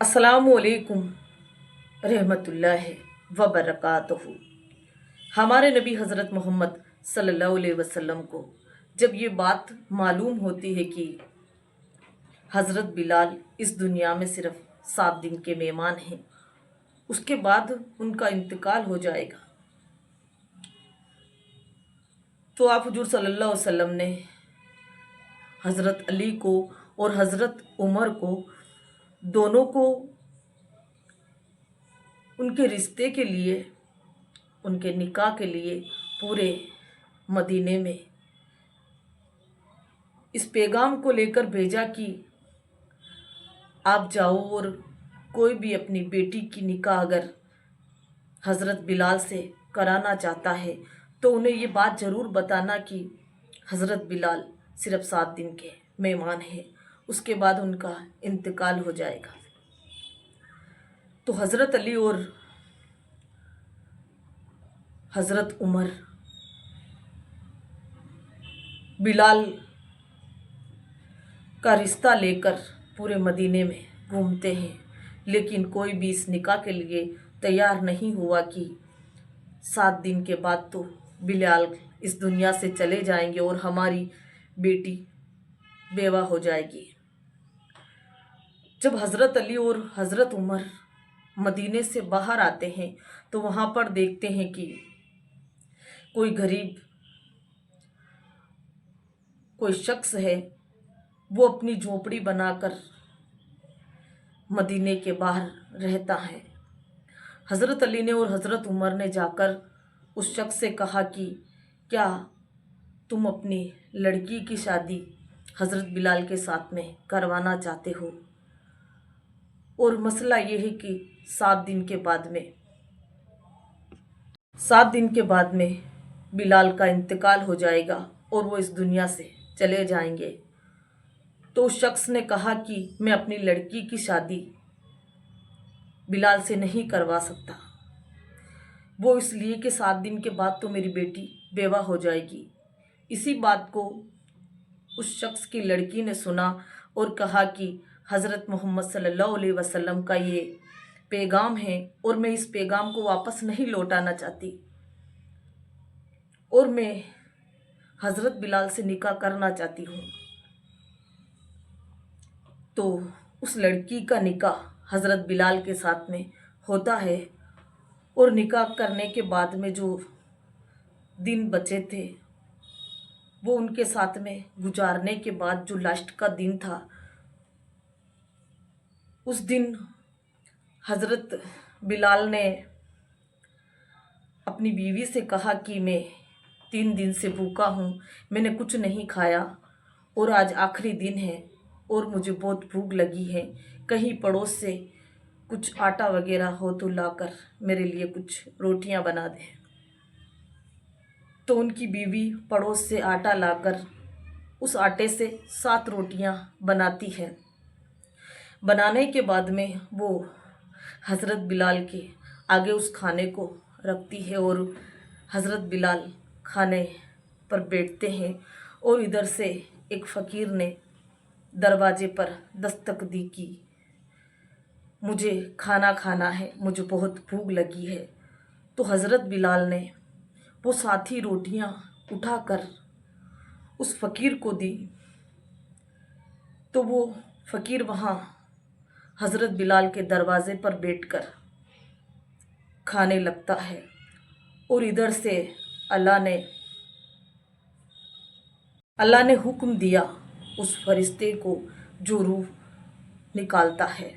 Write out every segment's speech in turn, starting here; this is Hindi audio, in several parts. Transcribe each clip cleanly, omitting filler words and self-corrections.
अस्सलामुअलैकुम रहमतुल्लाहि व बरकातहू। हमारे नबी हज़रत मोहम्मद सल्लल्लाहु अलैहि वसल्लम को जब ये बात मालूम होती है कि हज़रत बिलाल इस दुनिया में सिर्फ 7 दिन के मेहमान हैं, उसके बाद उनका इंतकाल हो जाएगा, तो आप हुजूर सल्लल्लाहु अलैहि वसल्लम ने हज़रत अली को और हज़रत उमर को दोनों को उनके रिश्ते के लिए, उनके निकाह के लिए पूरे मदीने में इस पैगाम को लेकर भेजा कि आप जाओ और कोई भी अपनी बेटी की निकाह अगर हज़रत बिलाल से कराना चाहता है तो उन्हें ये बात ज़रूर बताना कि हज़रत बिलाल सिर्फ 7 दिन के मेहमान हैं, उसके बाद उनका इंतकाल हो जाएगा। तो हज़रत अली और हज़रत उमर बिलाल का रिश्ता लेकर पूरे मदीने में घूमते हैं, लेकिन कोई भी इस निकाह के लिए तैयार नहीं हुआ कि 7 दिन के बाद तो बिलाल इस दुनिया से चले जाएंगे और हमारी बेटी बेवा हो जाएगी। जब हज़रत अली और हज़रत उमर मदीने से बाहर आते हैं तो वहाँ पर देखते हैं कि कोई गरीब कोई शख्स है, वो अपनी झोपड़ी बनाकर मदीने के बाहर रहता है। हज़रत अली ने और हज़रत उमर ने जाकर उस शख्स से कहा कि क्या तुम अपनी लड़की की शादी हज़रत बिलाल के साथ में करवाना चाहते हो? और मसला ये है कि 7 दिन के बाद में बिलाल का इंतकाल हो जाएगा और वो इस दुनिया से चले जाएंगे। तो उस शख्स ने कहा कि मैं अपनी लड़की की शादी बिलाल से नहीं करवा सकता, वो इसलिए कि 7 दिन के बाद तो मेरी बेटी बेवा हो जाएगी। इसी बात को उस शख्स की लड़की ने सुना और कहा कि हज़रत मोहम्मद सल्लल्लाहु अलैहि वसल्लम का ये पैगाम है और मैं इस पैगाम को वापस नहीं लौटाना चाहती और मैं हज़रत बिलाल से निकाह करना चाहती हूँ। तो उस लड़की का निकाह हज़रत बिलाल के साथ में होता है और निकाह करने के बाद में जो दिन बचे थे वो उनके साथ में गुजारने के बाद जो लास्ट का दिन था, उस दिन हज़रत बिलाल ने अपनी बीवी से कहा कि मैं 3 दिन से भूखा हूँ, मैंने कुछ नहीं खाया और आज आखिरी दिन है और मुझे बहुत भूख लगी है, कहीं पड़ोस से कुछ आटा वगैरह हो तो लाकर मेरे लिए कुछ रोटियां बना दें। तो उनकी बीवी पड़ोस से आटा लाकर उस आटे से 7 रोटियां बनाती है। बनाने के बाद में वो हज़रत बिलाल के आगे उस खाने को रखती है और हज़रत बिलाल खाने पर बैठते हैं और इधर से एक फ़कीर ने दरवाजे पर दस्तक दी कि मुझे खाना खाना है, मुझे बहुत भूख लगी है। तो हज़रत बिलाल ने वो 7 रोटियां उठाकर उस फ़कीर को दी। तो वो फ़कीर वहाँ हज़रत बिलाल के दरवाज़े पर बैठकर खाने लगता है और इधर से अल्लाह ने हुक्म दिया उस फरिश्ते को जो रूह निकालता है,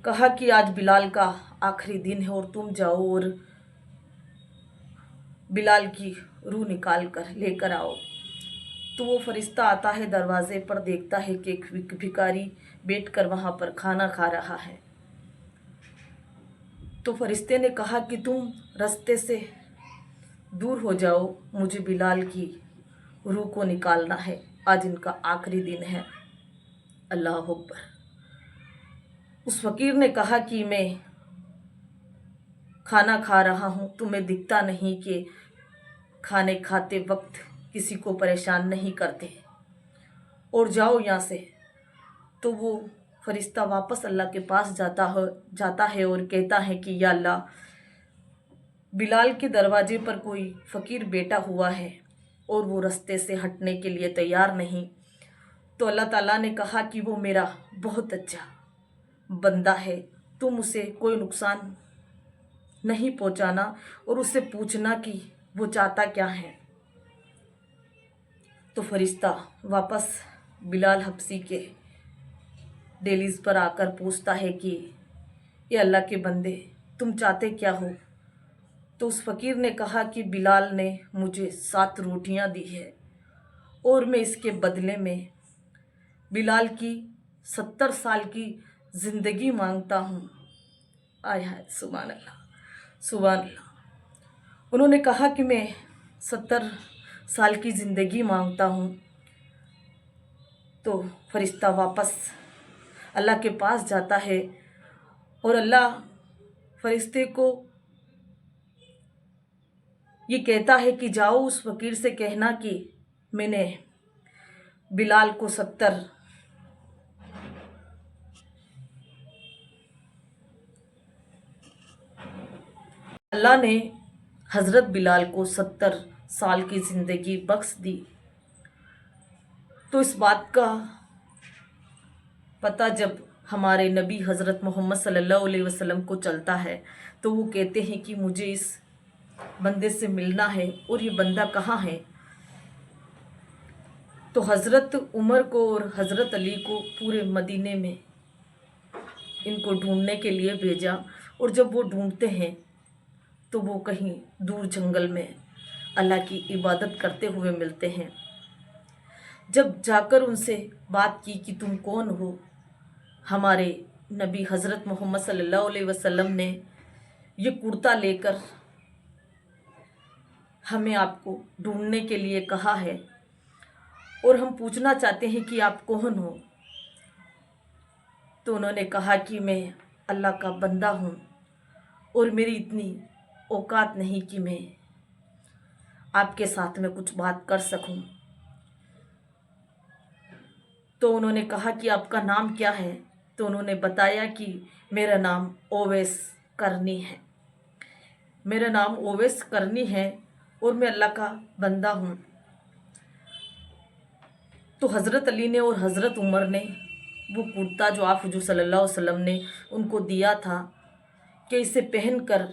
कहा कि आज बिलाल का आखिरी दिन है और तुम जाओ और बिलाल की रूह निकाल कर लेकर आओ। तो वो फरिश्ता आता है, दरवाजे पर देखता है कि एक भिखारी बैठकर वहाँ पर खाना खा रहा है। तो फरिश्ते ने कहा कि तुम रास्ते से दूर हो जाओ, मुझे बिलाल की रूह को निकालना है, आज इनका आखिरी दिन है। अल्लाह अकबर। उस फकीर ने कहा कि मैं खाना खा रहा हूँ, तुम्हें दिखता नहीं कि खाने खाते वक्त किसी को परेशान नहीं करते, और जाओ यहाँ से। तो वो फरिश्ता वापस अल्लाह के पास जाता है और कहता है कि या अल्लाह, बिलाल के दरवाजे पर कोई फ़कीर बैठा हुआ है और वो रास्ते से हटने के लिए तैयार नहीं। तो अल्लाह ताला ने कहा कि वो मेरा बहुत अच्छा बंदा है, तुम उसे कोई नुकसान नहीं पहुंचाना और उससे पूछना कि वो चाहता क्या है। तो फरिश्ता वापस बिलाल हब्सी के डेलीज पर आकर पूछता है कि ये अल्लाह के बंदे, तुम चाहते क्या हो। तो उस फ़कीर ने कहा कि बिलाल ने मुझे 7 रोटियां दी है और मैं इसके बदले में बिलाल की 70 साल की ज़िंदगी मांगता हूँ। आय हाय, सुभान अल्लाह, सुभान अल्लाह। उन्होंने कहा कि मैं 70 साल की ज़िंदगी मांगता हूँ। तो फरिश्ता वापस अल्लाह के पास जाता है और अल्लाह फरिश्ते को ये कहता है कि जाओ उस फ़कीर से कहना कि मैंने बिलाल को 70 अल्लाह ने हज़रत बिलाल को 70 साल की ज़िंदगी बख्श दी। तो इस बात का पता जब हमारे नबी हज़रत मोहम्मद सल्लल्लाहु अलैहि वसल्लम को चलता है तो वो कहते हैं कि मुझे इस बंदे से मिलना है और ये बंदा कहाँ है। तो हज़रत उमर को और हज़रत अली को पूरे मदीने में इनको ढूंढने के लिए भेजा और जब वो ढूंढते हैं तो वो कहीं दूर जंगल में अल्लाह की इबादत करते हुए मिलते हैं। जब जाकर उनसे बात की कि तुम कौन हो, हमारे नबी हज़रत मोहम्मद सल्लल्लाहु अलैहि वसल्लम ने ये कुर्ता लेकर हमें आपको ढूंढने के लिए कहा है और हम पूछना चाहते हैं कि आप कौन हो। तो उन्होंने कहा कि मैं अल्लाह का बंदा हूँ और मेरी इतनी औकात नहीं कि मैं आपके साथ में कुछ बात कर सकूं। तो उन्होंने कहा कि आपका नाम क्या है। तो उन्होंने बताया कि मेरा नाम ओवैस करनी है, मेरा नाम ओवैस करनी है और मैं अल्लाह का बंदा हूँ। तो हज़रत अली ने और हज़रत उमर ने वो कुर्ता जो आप हुजूर सल्लल्लाहु अलैहि वसल्लम ने उनको दिया था कि इसे पहनकर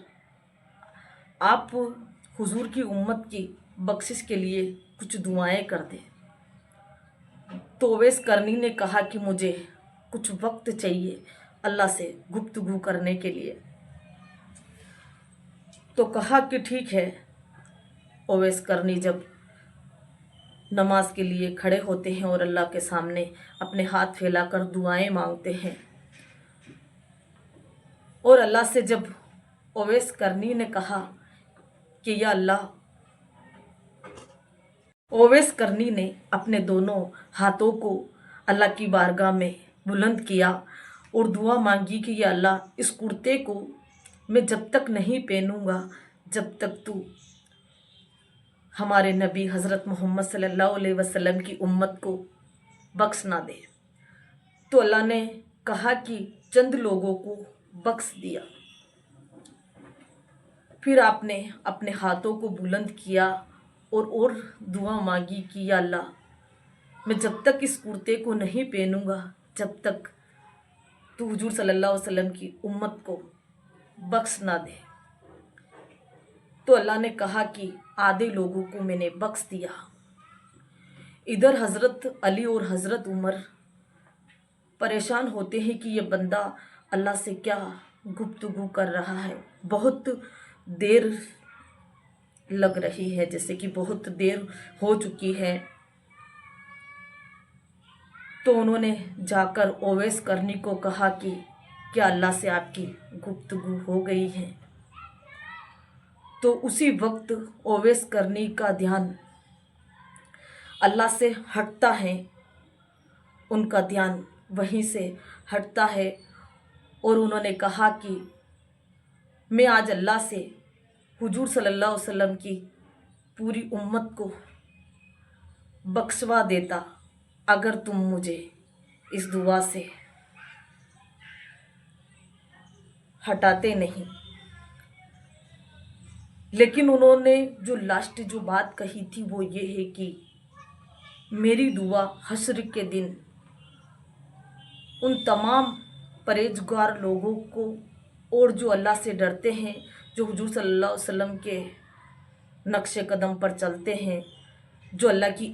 आप हुजूर की उम्मत की बख्शिश के लिए कुछ दुआएं कर दें। तो ओवैस करनी ने कहा कि मुझे कुछ वक्त चाहिए अल्लाह से गुफ्तगू करने के लिए। तो कहा कि ठीक है। ओवैस करनी जब नमाज के लिए खड़े होते हैं और अल्लाह के सामने अपने हाथ फैलाकर दुआएं मांगते हैं और अल्लाह से जब ओवैस करनी ने कहा कि या अल्लाह, ओवैस करनी ने अपने दोनों हाथों को अल्लाह की बारगाह में बुलंद किया और दुआ मांगी कि या अल्लाह, इस कुर्ते को मैं जब तक नहीं पहनूंगा जब तक तू हमारे नबी हज़रत मोहम्मद सल्लल्लाहु अलैहि वसल्लम की उम्मत को बख्श ना दे। तो अल्लाह ने कहा कि चंद लोगों को बख्श दिया। फिर आपने अपने हाथों को बुलंद किया और दुआ मांगी कि या अल्लाह, मैं जब तक इस कुर्ते को नहीं पहनूंगा जब तक तू हुजूर सल्लल्लाहु अलैहि वसल्लम की उम्मत को बख्श ना दे। तो अल्लाह ने कहा कि आधे लोगों को मैंने बख्श दिया। इधर हज़रत अली और हज़रत उमर परेशान होते हैं कि ये बंदा अल्लाह से क्या गुफ्तगू कर रहा है, बहुत देर लग रही है, जैसे कि बहुत देर हो चुकी है। तो उन्होंने जाकर ओवैस करनी को कहा कि क्या अल्लाह से आपकी गुफ्तगू हो गई है। तो उसी वक्त ओवैस करनी का ध्यान अल्लाह से हटता है, उनका ध्यान वहीं से हटता है और उन्होंने कहा कि मैं आज अल्लाह से हुजूर सल्लल्लाहु अलैहि वसल्लम की पूरी उम्मत को बख्शवा देता अगर तुम मुझे इस दुआ से हटाते नहीं। लेकिन उन्होंने जो लास्ट जो बात कही थी वो ये है कि मेरी दुआ हश्र के दिन उन तमाम परहेजगार लोगों को और जो अल्लाह से डरते हैं, जो हुजूर सल्लल्लाहु अलैहि वसल्लम के नक्शे कदम पर चलते हैं, जो अल्लाह की